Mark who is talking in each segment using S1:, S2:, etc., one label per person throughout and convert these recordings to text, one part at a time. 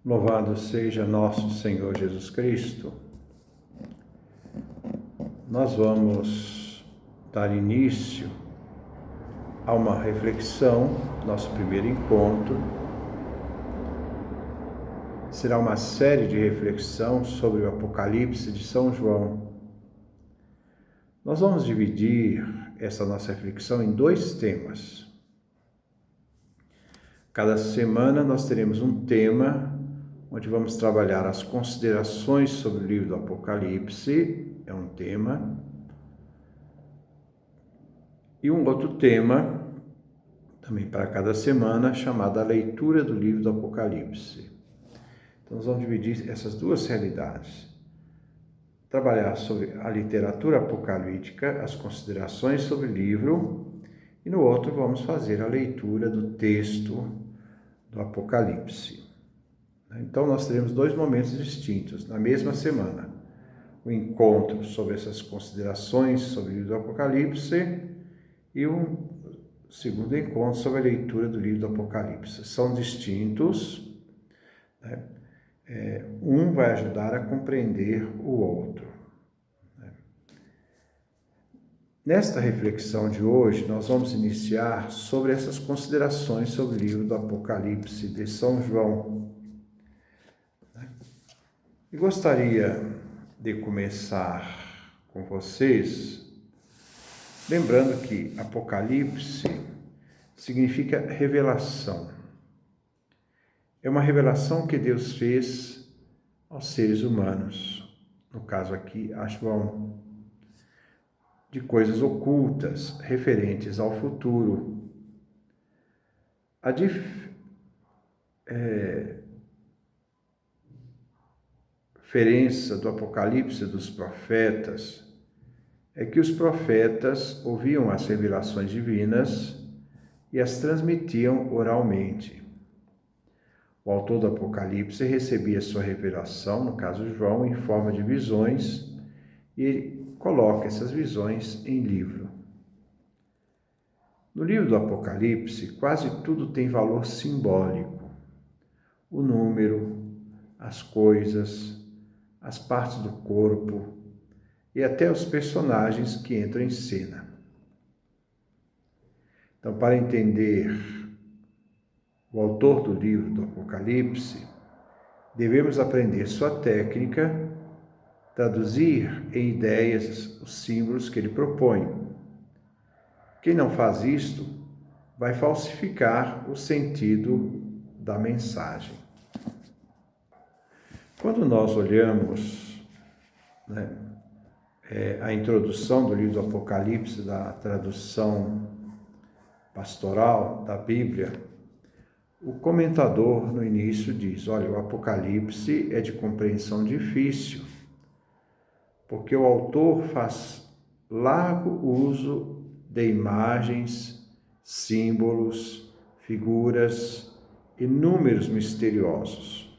S1: Louvado seja nosso Senhor Jesus Cristo. Nós vamos dar início a uma reflexão, nosso primeiro encontro. Será uma série de reflexão sobre o Apocalipse de São João. Nós vamos dividir essa nossa reflexão em dois temas. Cada semana nós teremos um tema onde vamos trabalhar as considerações sobre o livro do Apocalipse, é um tema, e um outro tema, também para cada semana, chamado a leitura do livro do Apocalipse. Então nós vamos dividir essas duas realidades. Trabalhar sobre a literatura apocalíptica, as considerações sobre o livro, e no outro vamos fazer a leitura do texto do Apocalipse. Então nós teremos dois momentos distintos na mesma semana. O encontro sobre essas considerações sobre o livro do Apocalipse e um segundo encontro sobre a leitura do livro do Apocalipse. São distintos, né? Um vai ajudar a compreender o outro. Nesta reflexão de hoje, nós vamos iniciar sobre essas considerações sobre o livro do Apocalipse de São João. E gostaria de começar com vocês, lembrando que Apocalipse significa revelação. É uma revelação que Deus fez aos seres humanos, no caso aqui a João, de coisas ocultas referentes ao futuro. A diferença do Apocalipse dos profetas é que os profetas ouviam as revelações divinas e as transmitiam oralmente. O autor do Apocalipse recebia sua revelação, no caso João, em forma de visões, e ele coloca essas visões em livro. No livro do Apocalipse, quase tudo tem valor simbólico. O número, as coisas, as partes do corpo e até os personagens que entram em cena. Então, para entender o autor do livro do Apocalipse, devemos aprender sua técnica, traduzir em ideias os símbolos que ele propõe. Quem não faz isto vai falsificar o sentido da mensagem. Quando nós olhamos a introdução do livro do Apocalipse, da tradução pastoral da Bíblia, o comentador no início diz: olha, o Apocalipse é de compreensão difícil, porque o autor faz largo uso de imagens, símbolos, figuras e números misteriosos.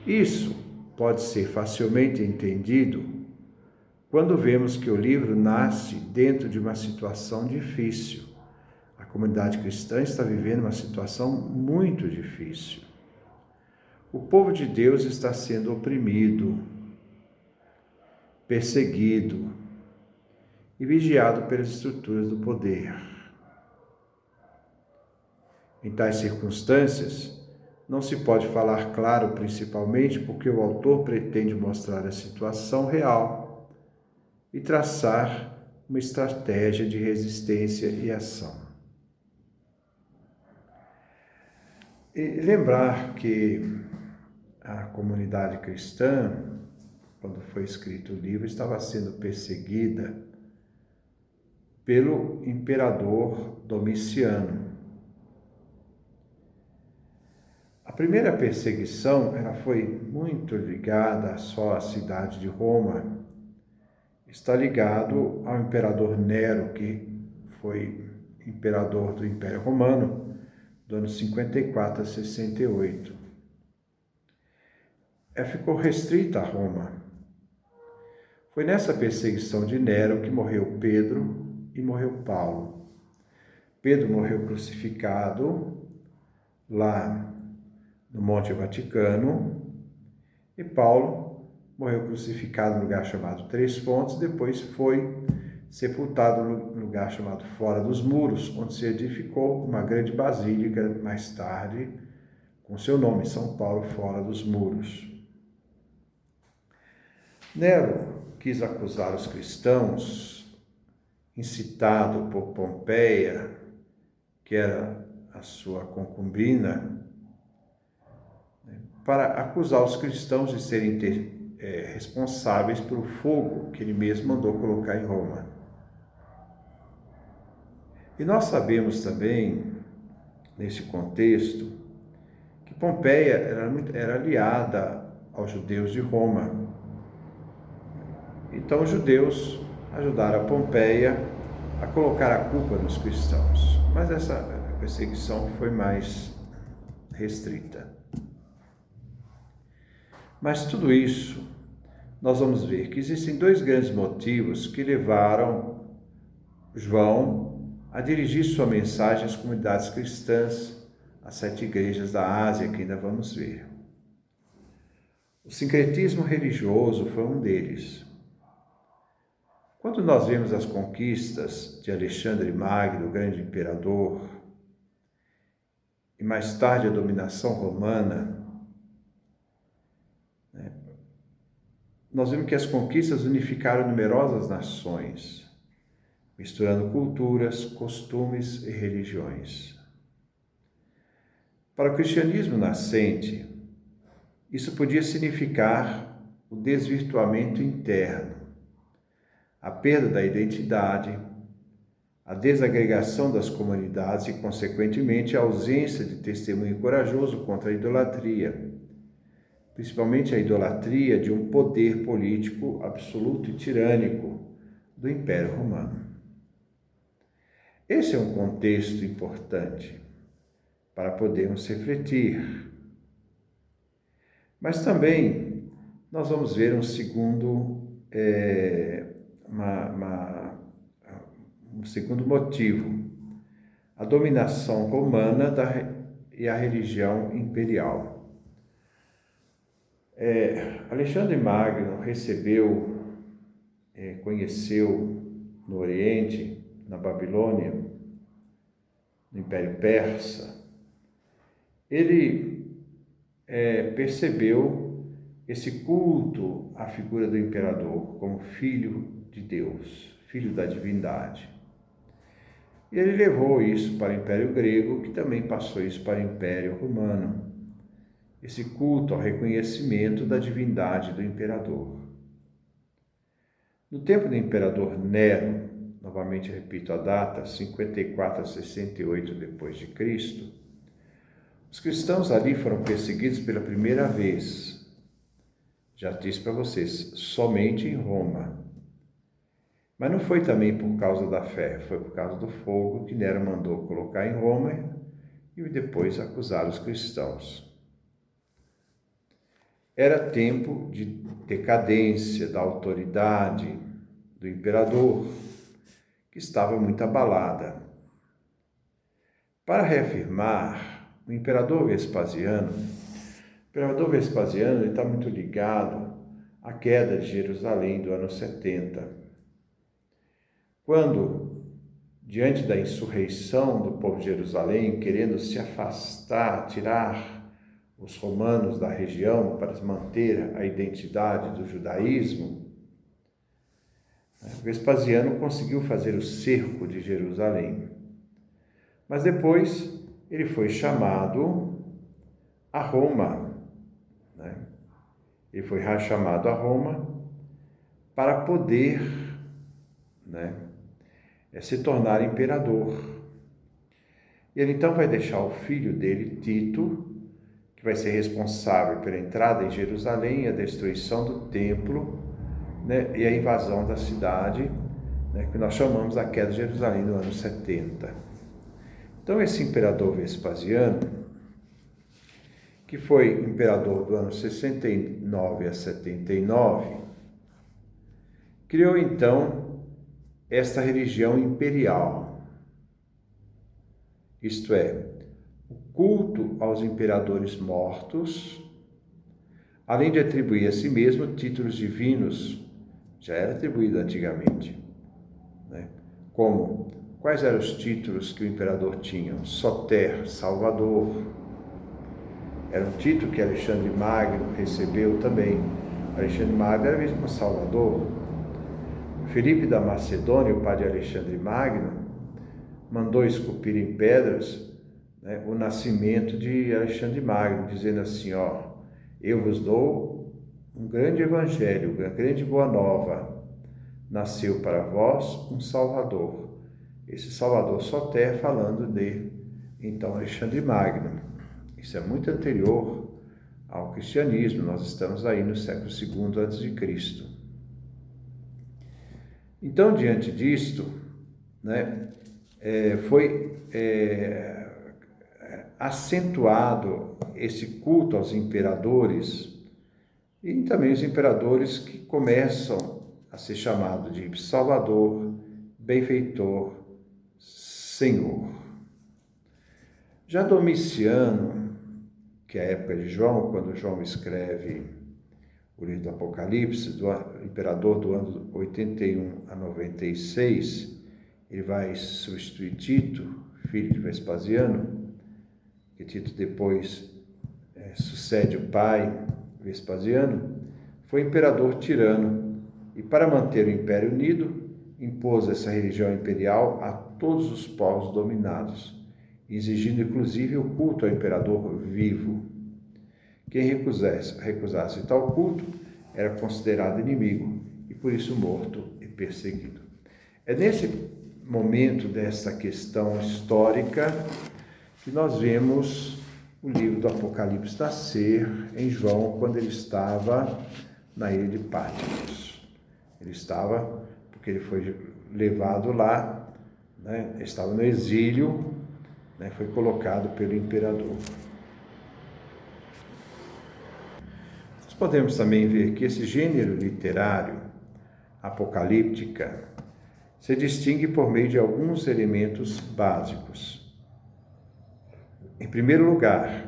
S1: Isso pode ser facilmente entendido quando vemos que o livro nasce dentro de uma situação difícil. A comunidade cristã está vivendo uma situação muito difícil. O povo de Deus está sendo oprimido, perseguido e vigiado pelas estruturas do poder. Em tais circunstâncias, não se pode falar claro, principalmente porque o autor pretende mostrar a situação real e traçar uma estratégia de resistência e ação. E lembrar que a comunidade cristã, quando foi escrito o livro, estava sendo perseguida pelo imperador Domiciano. A primeira perseguição ela foi muito ligada só à cidade de Roma. Está ligado ao imperador Nero, que foi imperador do Império Romano, do ano 54 a 68. Ela ficou restrita a Roma. Foi nessa perseguição de Nero que morreu Pedro e morreu Paulo. Pedro morreu crucificado lá no Monte Vaticano, e Paulo morreu crucificado no lugar chamado Três Pontos, depois foi sepultado no lugar chamado Fora dos Muros, onde se edificou uma grande basílica mais tarde, com seu nome, São Paulo Fora dos Muros. Nero quis acusar os cristãos, incitado por Pompeia, que era a sua concubina, para acusar os cristãos de serem responsáveis pelo fogo que ele mesmo mandou colocar em Roma. E nós sabemos também, nesse contexto, que Pompeia era aliada aos judeus de Roma. Então os judeus ajudaram a Pompeia a colocar a culpa nos cristãos. Mas essa perseguição foi mais restrita. Mas tudo isso, nós vamos ver que existem dois grandes motivos que levaram João a dirigir sua mensagem às comunidades cristãs, às 7 igrejas da Ásia, que ainda vamos ver. O sincretismo religioso foi um deles. Quando nós vemos as conquistas de Alexandre Magno, o grande imperador, e mais tarde a dominação romana, nós vemos que as conquistas unificaram numerosas nações, misturando culturas, costumes e religiões. Para o cristianismo nascente, isso podia significar o desvirtuamento interno, a perda da identidade, a desagregação das comunidades e, consequentemente, a ausência de testemunho corajoso contra a idolatria, principalmente a idolatria de um poder político absoluto e tirânico do Império Romano. Esse é um contexto importante para podermos refletir. Mas também nós vamos ver um segundo motivo, a dominação romana e a religião imperial. Alexandre Magno conheceu no Oriente, na Babilônia, no Império Persa, ele percebeu esse culto à figura do imperador como filho de Deus, filho da divindade. E ele levou isso para o Império Grego, que também passou isso para o Império Romano, esse culto ao reconhecimento da divindade do imperador. No tempo do imperador Nero, novamente repito a data, 54 a 68 depois de Cristo, os cristãos ali foram perseguidos pela primeira vez. Já disse para vocês, somente em Roma. Mas não foi também por causa da fé, foi por causa do fogo que Nero mandou colocar em Roma e depois acusar os cristãos. Era tempo de decadência da autoridade do imperador, que estava muito abalada. Para reafirmar, o imperador Vespasiano está muito ligado à queda de Jerusalém do ano 70. Quando, diante da insurreição do povo de Jerusalém, querendo se afastar, tirar os romanos da região para manter a identidade do judaísmo, Vespasiano conseguiu fazer o cerco de Jerusalém. Mas depois ele foi chamado a Roma. Ele foi chamado a Roma para poder se tornar imperador. Ele então vai deixar o filho dele, Tito, que vai ser responsável pela entrada em Jerusalém, a destruição do templo, e a invasão da cidade, que nós chamamos a queda de Jerusalém no ano 70. Então esse imperador Vespasiano, que foi imperador do ano 69 a 79, criou então esta religião imperial, isto é, o culto aos imperadores mortos, além de atribuir a si mesmo títulos divinos, já era atribuído antigamente, né? Como, quais eram os títulos que o imperador tinha? Soter, Salvador, era um título que Alexandre Magno recebeu também. Alexandre Magno era visto como Salvador. Filipe da Macedônia, o pai de Alexandre Magno, mandou esculpir em pedras, né, o nascimento de Alexandre Magno, dizendo assim, eu vos dou um grande evangelho, uma grande boa nova. Nasceu para vós um Salvador. Esse Salvador Soter falando de, então, Alexandre Magno. Isso é muito anterior ao cristianismo, nós estamos aí no século II a.C. Então, diante disto, né, foi acentuado esse culto aos imperadores, e também os imperadores que começam a ser chamados de Salvador, Benfeitor, Senhor. Já Domiciano, que é a época de João, quando João escreve o livro do Apocalipse, do imperador do ano 81 a 96, ele vai substituir Tito, filho de Vespasiano, que Tito depois sucede o pai Vespasiano, foi imperador tirano e, para manter o império unido, impôs essa religião imperial a todos os povos dominados, exigindo inclusive o culto ao imperador vivo. Quem recusasse tal culto era considerado inimigo e por isso morto e perseguido. É nesse momento dessa questão histórica que nós vemos o livro do Apocalipse nascer em João, quando ele estava na ilha de Patmos. Ele estava, porque ele foi levado lá, né, estava no exílio, né, foi colocado pelo imperador. Nós podemos também ver que esse gênero literário, apocalíptica, se distingue por meio de alguns elementos básicos. Em primeiro lugar,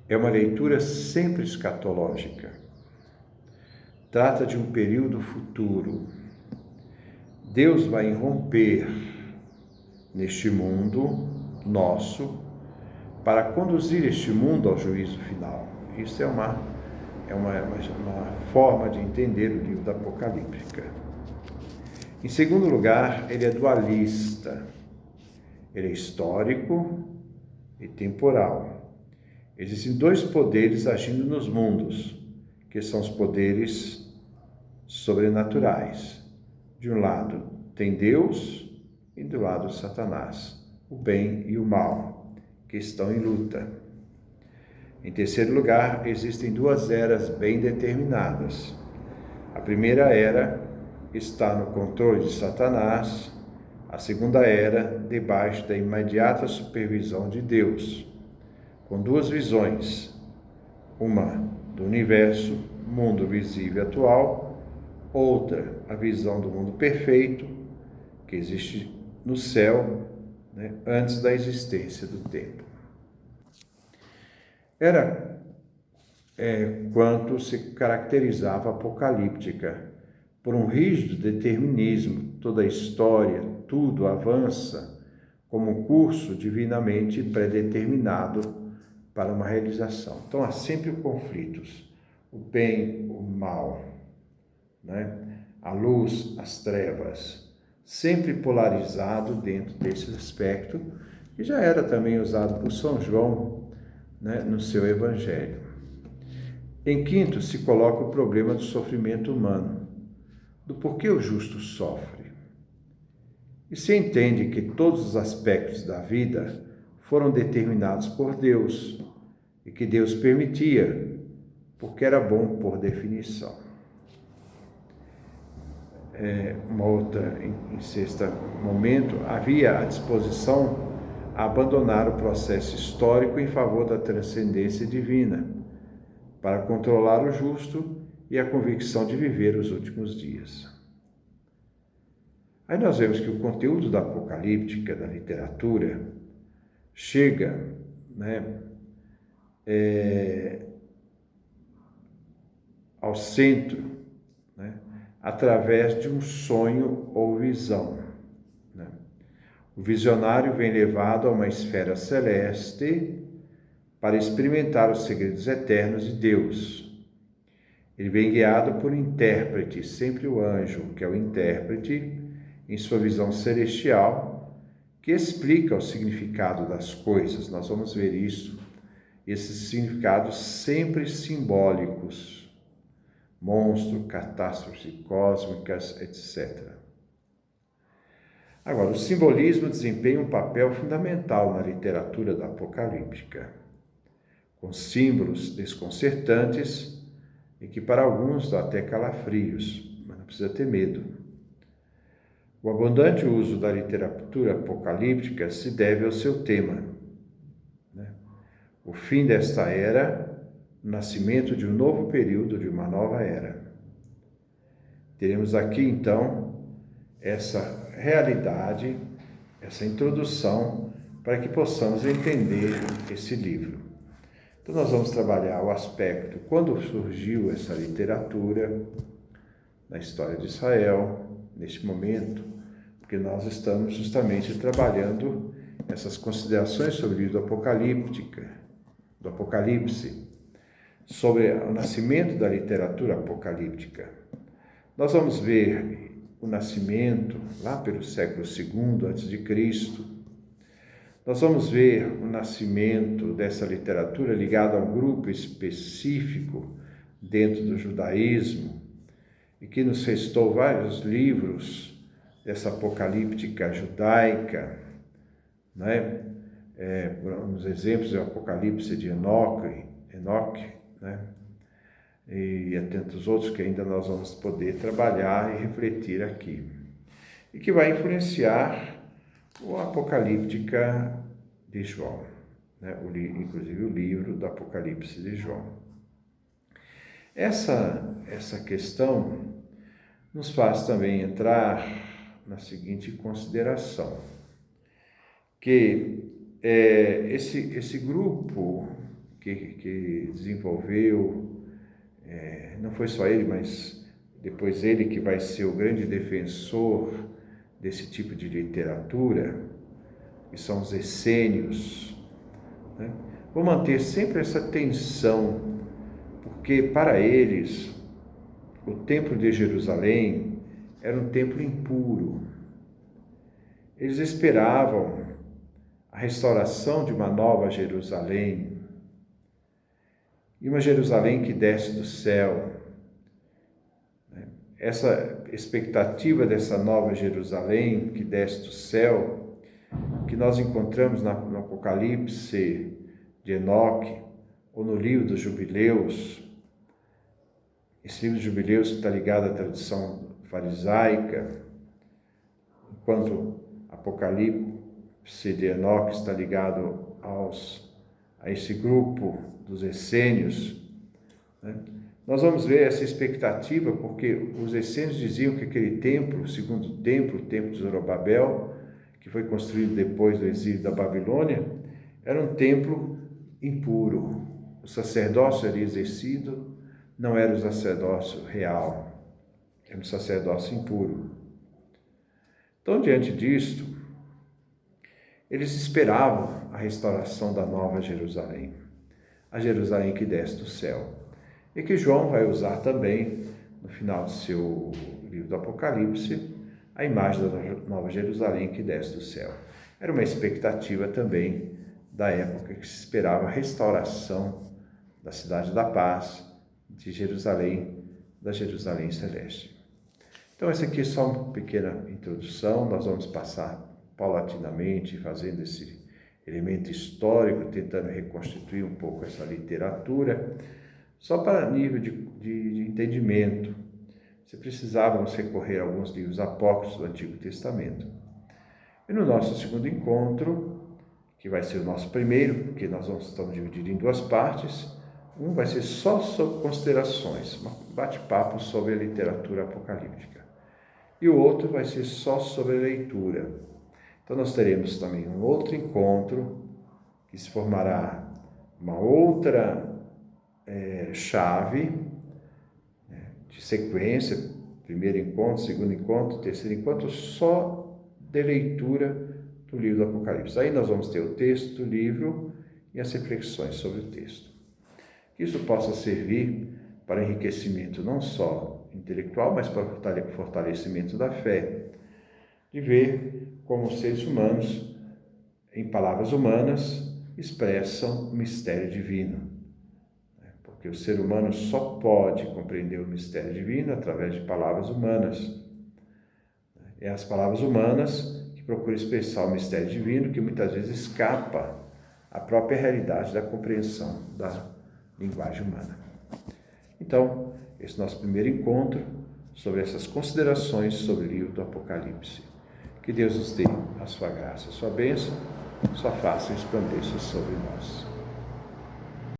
S1: é uma leitura sempre escatológica. Trata de um período futuro. Deus vai irromper neste mundo nosso para conduzir este mundo ao juízo final. Isso é uma forma de entender o livro da Apocalíptica. Em segundo lugar, ele é dualista. Ele é histórico e temporal. Existem dois poderes agindo nos mundos, que são os poderes sobrenaturais. De um lado tem Deus e do lado Satanás, o bem e o mal, que estão em luta. Em terceiro lugar, existem duas eras bem determinadas. A primeira era está no controle de Satanás, a segunda era debaixo da imediata supervisão de Deus, com duas visões, uma do universo, mundo visível atual, outra a visão do mundo perfeito, que existe no céu, né, antes da existência do tempo. Era quanto se caracterizava a apocalíptica, por um rígido determinismo. Toda a história, tudo avança como um curso divinamente predeterminado para uma realização. Então há sempre conflitos, o bem, o mal, né? A luz, as trevas, sempre polarizado dentro desse aspecto, que já era também usado por São João, né, no seu Evangelho. Em quinto, se coloca o problema do sofrimento humano, do porquê o justo sofre. E se entende que todos os aspectos da vida foram determinados por Deus e que Deus permitia, porque era bom por definição. Uma outra, em sexto momento, havia a disposição a abandonar o processo histórico em favor da transcendência divina, para controlar o justo e a convicção de viver os últimos dias. Aí nós vemos que o conteúdo da apocalíptica, da literatura, chega, né, ao centro, né, através de um sonho ou visão, né? O visionário vem levado a uma esfera celeste para experimentar os segredos eternos de Deus. Ele vem guiado por um intérprete, sempre o anjo, que é o intérprete, em sua visão celestial, que explica o significado das coisas. Nós vamos ver isso, esses significados sempre simbólicos, monstro, catástrofes cósmicas, etc. Agora, o simbolismo desempenha um papel fundamental na literatura da apocalíptica, com símbolos desconcertantes e que para alguns dá até calafrios, mas não precisa ter medo. O abundante uso da literatura apocalíptica se deve ao seu tema, né? O fim desta era, o nascimento de um novo período, de uma nova era. Teremos aqui, então, essa realidade, essa introdução, para que possamos entender esse livro. Então, nós vamos trabalhar o aspecto, quando surgiu essa literatura na história de Israel, neste momento, porque nós estamos justamente trabalhando essas considerações sobre o livro do Apocalipse, sobre o nascimento da literatura apocalíptica. Nós vamos ver o nascimento lá pelo século II a.C., nós vamos ver o nascimento dessa literatura ligada a um grupo específico dentro do judaísmo e que nos restou vários livros dessa apocalíptica judaica, né? Uns exemplos é o Apocalipse de Enoque, né? E há tantos outros que ainda nós vamos poder trabalhar e refletir aqui, e que vai influenciar o Apocalíptica de João, né? Inclusive o livro do Apocalipse de João. Essa questão nos faz também entrar na seguinte consideração, que esse grupo que desenvolveu, não foi só ele, mas depois ele que vai ser o grande defensor desse tipo de literatura, que são os essênios, né? Vou manter sempre essa tensão, porque para eles o Templo de Jerusalém era um templo impuro. Eles esperavam a restauração de uma nova Jerusalém, e uma Jerusalém que desce do céu. Essa expectativa dessa nova Jerusalém que desce do céu, que nós encontramos no Apocalipse de Enoque, ou no livro dos Jubileus. Esse livro dos Jubileus está ligado à tradição farisaica, enquanto Apocalipse de Enoque está ligado a esse grupo dos essênios, né? Nós vamos ver essa expectativa, porque os essênios diziam que aquele templo, o segundo templo, o templo de Zorobabel, que foi construído depois do exílio da Babilônia, era um templo impuro. O sacerdócio ali exercido não era o sacerdócio real, era um sacerdócio impuro. Então, diante disto, eles esperavam a restauração da nova Jerusalém, a Jerusalém que desce do céu, e que João vai usar também, no final do seu livro do Apocalipse, a imagem da nova Jerusalém que desce do céu. Era uma expectativa também da época que se esperava a restauração da cidade da paz, de Jerusalém, da Jerusalém celeste. Então, essa aqui é só uma pequena introdução, nós vamos passar paulatinamente, fazendo esse elemento histórico, tentando reconstituir um pouco essa literatura, só para nível de entendimento. Se precisávamos recorrer a alguns livros apócrifos do Antigo Testamento. E no nosso segundo encontro, que vai ser o nosso primeiro, porque nós estamos divididos em duas partes, um vai ser só sobre considerações, um bate-papo sobre a literatura apocalíptica. E o outro vai ser só sobre a leitura. Então nós teremos também um outro encontro que se formará uma outra chave de sequência, primeiro encontro, segundo encontro, terceiro encontro, só de leitura do livro do Apocalipse. Aí nós vamos ter o texto do livro e as reflexões sobre o texto. Que isso possa servir para enriquecimento não só intelectual, mas para fortalecimento da fé, de ver como os seres humanos, em palavras humanas, expressam o mistério divino. Porque o ser humano só pode compreender o mistério divino através de palavras humanas. É as palavras humanas que procuram expressar o mistério divino, que muitas vezes escapa à própria realidade da compreensão da linguagem humana. Então, esse nosso primeiro encontro sobre essas considerações sobre o livro do Apocalipse. Que Deus nos dê a sua graça, a sua bênção, sua face resplandeça sobre nós.